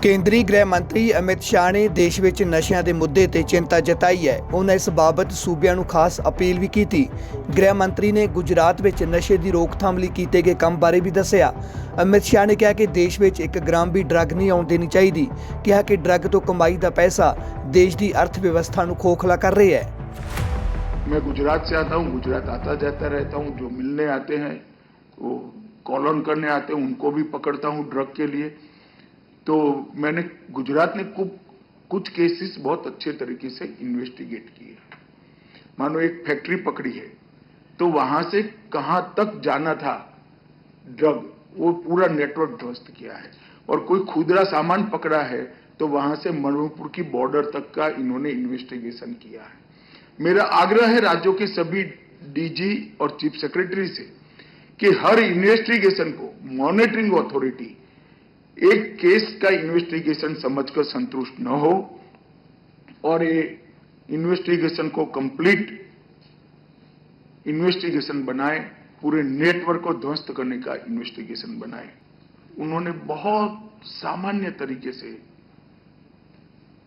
ਕੇਂਦਰੀ ਗ੍ਰਹਿ ਮੰਤਰੀ ਅਮਿਤ ਸ਼ਾਹ ਨੇ ਦੇਸ਼ ਵਿੱਚ ਨਸ਼ਿਆਂ ਦੇ ਮੁੱਦੇ ਤੇ ਚਿੰਤਾ ਜਤਾਈ ਹੈ। ਉਹਨਾਂ ਇਸ ਬਾਬਤ ਸੂਬਿਆਂ ਨੂੰ ਖਾਸ ਅਪੀਲ ਵੀ ਕੀਤੀ। ਗ੍ਰਹਿ ਮੰਤਰੀ ਨੇ ਗੁਜਰਾਤ ਵਿੱਚ ਨਸ਼ੇ ਦੀ ਰੋਕਥਾਮ ਲਈ ਕੀਤੇ ਗਏ ਕੰਮ ਬਾਰੇ ਵੀ ਦੱਸਿਆ। ਅਮਿਤ ਸ਼ਾਹ ਨੇ ਕਿਹਾ ਕਿ ਦੇਸ਼ ਵਿੱਚ 1 ਗ੍ਰਾਮ ਵੀ ਡਰੱਗ ਨਹੀਂ ਆਉਣ ਦੇਣੀ ਚਾਹੀਦੀ। ਕਿਹਾ ਕਿ ਡਰੱਗ ਤੋਂ ਕਮਾਈ ਦਾ ਪੈਸਾ देश की अर्थव्यवस्था को खोखला कर रही है। मैं गुजरात से आता हूँ, गुजरात आता जाता रहता हूँ। जो मिलने आते हैं वो कॉलोन करने आते हैं, उनको भी पकड़ता हूँ ड्रग के लिए। तो मैंने गुजरात ने कुछ केसेस बहुत अच्छे तरीके से इन्वेस्टिगेट किए। मानो एक फैक्ट्री पकड़ी है तो वहां से कहां तक जाना था ड्रग, वो पूरा नेटवर्क ध्वस्त किया है। और कोई खुदरा सामान पकड़ा है तो वहां से मणिपुर की बॉर्डर तक का इन्होंने इन्वेस्टिगेशन किया है। मेरा आग्रह है राज्यों के सभी डीजी और चीफ सेक्रेटरी से कि हर इन्वेस्टिगेशन को मॉनिटरिंग अथॉरिटी एक केस का इन्वेस्टिगेशन समझकर संतुष्ट न हो और ये इन्वेस्टिगेशन को कंप्लीट इन्वेस्टिगेशन बनाए, पूरे नेटवर्क को ध्वस्त करने का इन्वेस्टिगेशन बनाए। उन्होंने बहुत सामान्य तरीके से,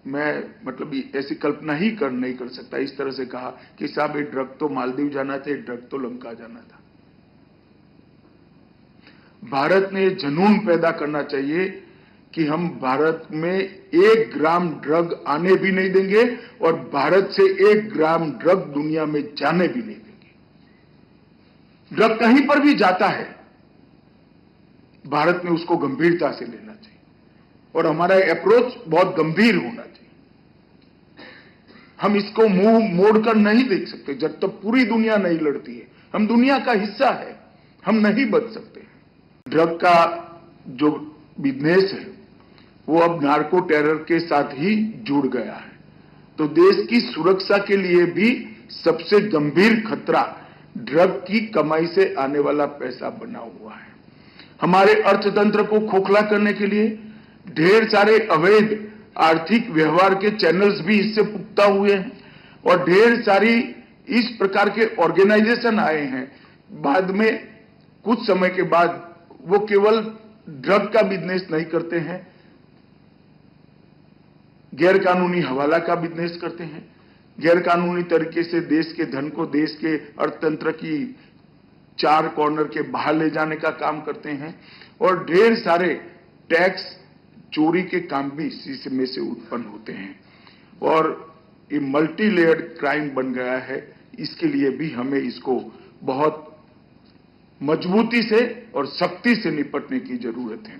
मैं मतलब ऐसी कल्पना ही नहीं कर सकता, इस तरह से कहा कि साहब ये ड्रग तो मालदीव जाना था, ड्रग तो लंका जाना था। भारत ने जुनून पैदा करना चाहिए कि हम भारत में 1 ग्राम ड्रग आने भी नहीं देंगे और भारत से 1 ग्राम ड्रग दुनिया में जाने भी नहीं देंगे। ड्रग कहीं पर भी जाता है, भारत में उसको गंभीरता से लेना चाहिए और हमारा अप्रोच बहुत गंभीर होना चाहिए। हम इसको मुंह मोड़कर नहीं देख सकते जब तक पूरी दुनिया नहीं लड़ती है। हम दुनिया का हिस्सा है, हम नहीं बच सकते। ड्रग का जो बिजनेस है वो अब नार्को टेरर के साथ ही जुड़ गया है। तो देश की सुरक्षा के लिए भी सबसे गंभीर खतरा ड्रग की कमाई से आने वाला पैसा बना हुआ है। हमारे अर्थतंत्र को खोखला करने के लिए ढेर सारे अवैध आर्थिक व्यवहार के चैनल्स भी इससे पुख्ता हुए हैं और ढेर सारी इस प्रकार के ऑर्गेनाइजेशन आए हैं। बाद में कुछ समय के बाद वो केवल ड्रग का बिजनेस नहीं करते हैं, गैरकानूनी हवाला का बिजनेस करते हैं, गैरकानूनी तरीके से देश के धन को देश के अर्थतंत्र की 4 कॉर्नर के बाहर ले जाने का काम करते हैं और ढेर सारे टैक्स चोरी के काम भी इसी में से उत्पन्न होते हैं और ये मल्टी लेयर्ड क्राइम बन गया है। इसके लिए भी हमें इसको बहुत मजबूती से और सख्ती से निपटने की जरूरत है।